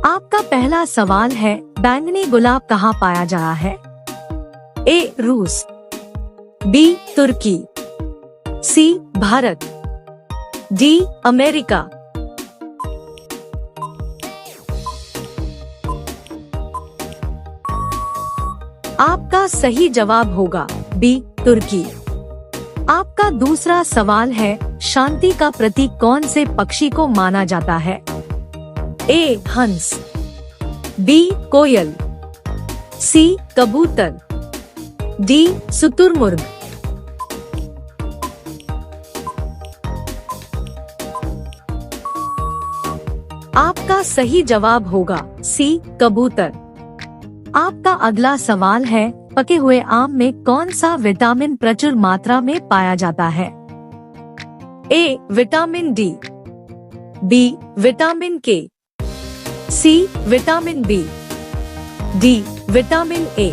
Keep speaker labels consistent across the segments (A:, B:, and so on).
A: आपका पहला सवाल है, बैंगनी गुलाब कहाँ पाया जाता है? ए. रूस, बी. तुर्की, सी. भारत, डी. अमेरिका। आपका सही जवाब होगा बी. तुर्की। आपका दूसरा सवाल है, शांति का प्रतीक कौन से पक्षी को माना जाता है? ए. हंस, बी. कोयल, सी. कबूतर, डी. शुतुरमुर्ग। आपका सही जवाब होगा सी. कबूतर। आपका अगला सवाल है, पके हुए आम में कौन सा विटामिन प्रचुर मात्रा में पाया जाता है? A. Vitamin D, B. Vitamin K, C. Vitamin B, D. Vitamin A.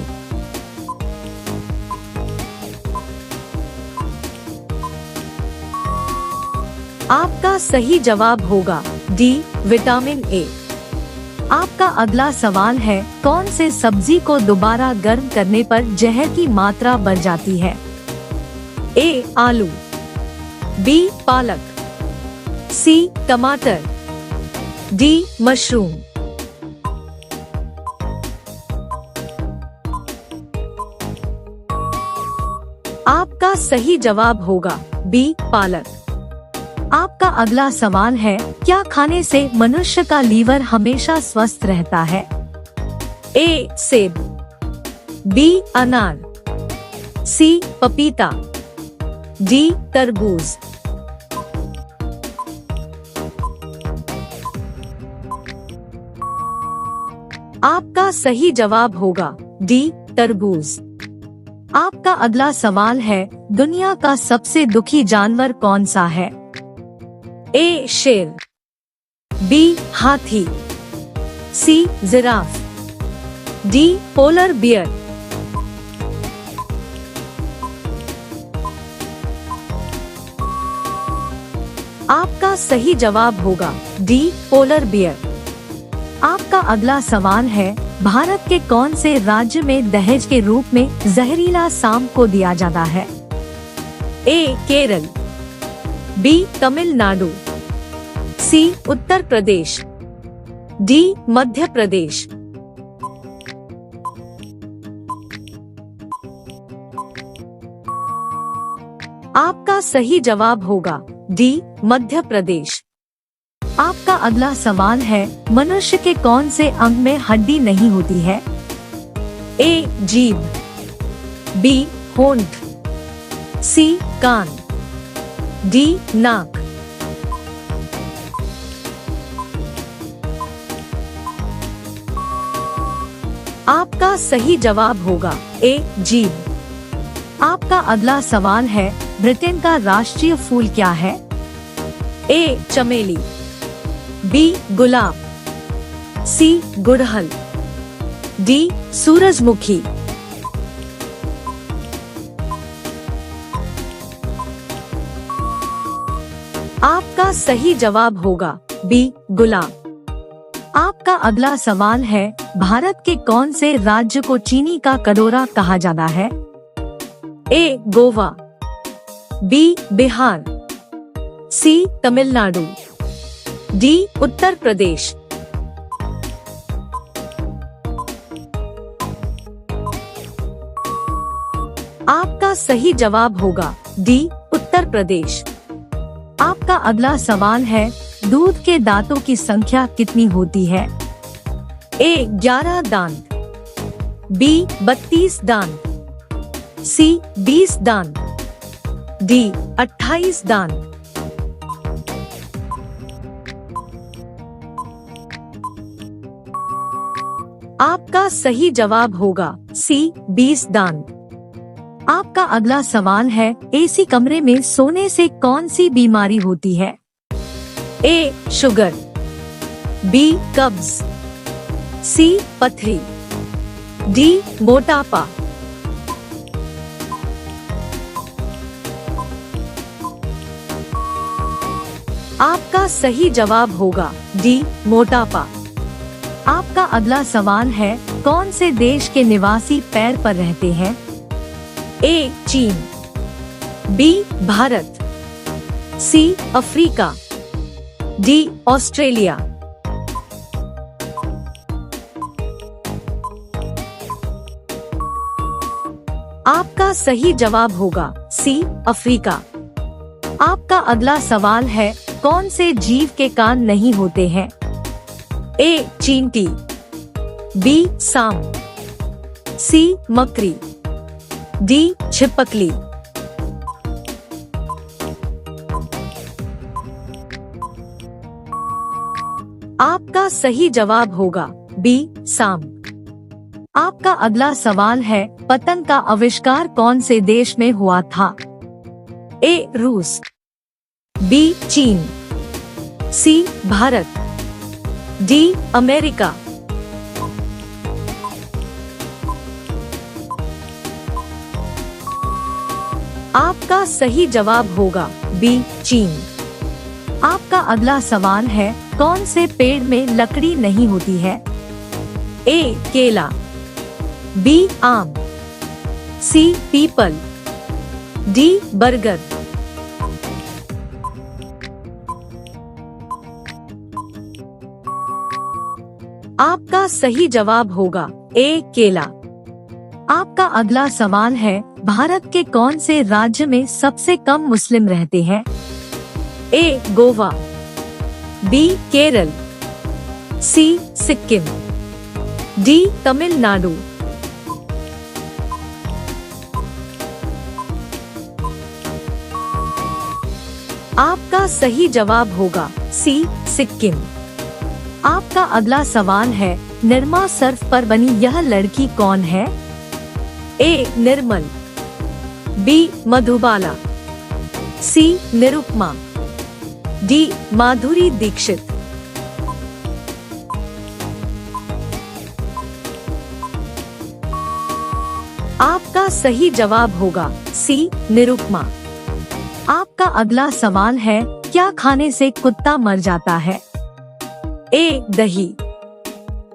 A: आपका सही जवाब होगा डी. Vitamin A. आपका अगला सवाल है, कौन से सब्जी को दोबारा गर्म करने पर जहर की मात्रा बढ़ जाती है? ए. आलू, बी. पालक, सी. टमाटर, डी. मशरूम। आपका सही जवाब होगा बी. पालक। आपका अगला सवाल है, क्या खाने से मनुष्य का लीवर हमेशा स्वस्थ रहता है? ए. सेब, बी. अनार, सी. पपीता, डी. तरबूज। आपका सही जवाब होगा डी. तरबूज। आपका अगला सवाल है, दुनिया का सबसे दुखी जानवर कौन सा है? ए. शेर, बी. हाथी, C. Giraffe, D. Polar bear. आपका सही जवाब होगा डी. Polar bear. आपका अगला सवाल है, भारत के कौन से राज्य में दहेज के रूप में जहरीला सांप को दिया जाता है? ए. केरल, बी. तमिलनाडु, सी. उत्तर प्रदेश, डी. मध्य प्रदेश। आपका सही जवाब होगा डी. मध्य प्रदेश। आपका अगला सवाल है, मनुष्य के कौन से अंग में हड्डी नहीं होती है? ए. जीभ, बी. होंठ, सी. कान, डी. नाक। आपका सही जवाब होगा ए. जीभ। आपका अगला सवाल है, ब्रिटेन का राष्ट्रीय फूल क्या है? ए. चमेली, बी. गुलाब, सी. गुड़हल, डी. सूरजमुखी। आपका सही जवाब होगा बी. गुलाब। आपका अगला सवाल है, भारत के कौन से राज्य को चीनी का कटोरा कहा जाता है? ए. गोवा, बी. बिहार, सी. तमिलनाडु, डी. उत्तर प्रदेश। आपका सही जवाब होगा डी. उत्तर प्रदेश। आपका अगला सवाल है, दूध के दांतों की संख्या कितनी होती है? ए. 11 दांत, बी. 32 दांत, सी. 20 दांत, डी. 28 दांत। आपका सही जवाब होगा सी. 20 दांत। आपका अगला सवाल है, एसी कमरे में सोने से कौन सी बीमारी होती है? ए. Sugar, B. कब्ज, सी. पथरी, डी. मोटापा। आपका सही जवाब होगा डी. मोटापा। आपका अगला सवाल है, कौन से देश के निवासी पैर पर रहते हैं? ए चीन, B Bharat, C Africa, D Australia. आपका सही जवाब होगा सी अफ्रीका। आपका अगला सवाल है, कौन से जीव के कान नहीं होते हैं? ए चींटी, बी सांप, सी मकड़ी, डी छिपकली। आपका सही जवाब होगा बी सांप। आपका अगला सवाल है, पतंग का आविष्कार कौन से देश में हुआ था? ए रूस, बी चीन, सी भारत, डी अमेरिका। आपका सही जवाब होगा बी चीन। आपका अगला सवाल है, कौन से पेड़ में लकड़ी नहीं होती है? ए केला, बी आम, सी पीपल, डी बरगद। आपका सही जवाब होगा ए केला। आपका अगला सवाल है, भारत के कौन से राज्य में सबसे कम मुस्लिम रहते हैं? ए गोवा, बी केरल, सी सिक्किम, डी तमिलनाडु। आपका सही जवाब होगा सी सिक्किम। आपका अगला सवाल है, निरमा सर्फ पर बनी यह लड़की कौन है? ए निर्मल, बी मधुबाला, सी निरुपमा, डी माधुरी दीक्षित। आपका सही जवाब होगा सी निरुपमा। आपका अगला सवाल है, क्या खाने से कुत्ता मर जाता है? ए दही,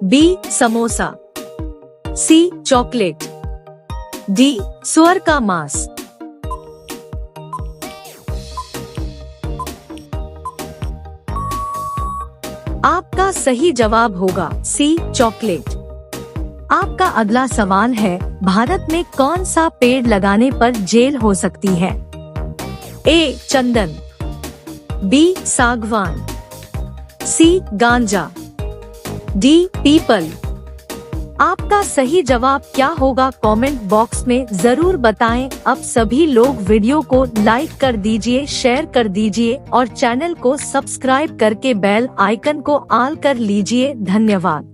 A: बी समोसा, सी चॉकलेट, डी सुअर का मांस। आपका सही जवाब होगा सी चॉकलेट। आपका अगला सवाल है, भारत में कौन सा पेड़ लगाने पर जेल हो सकती है? ए चंदन, बी सागवान, सी गांजा, डी पीपल। आपका सही जवाब क्या होगा? कमेंट बॉक्स में जरूर बताएं। अब सभी लोग वीडियो को लाइक कर दीजिए, शेयर कर दीजिए और चैनल को सब्सक्राइब करके बेल आइकन को ऑल कर लीजिए। धन्यवाद।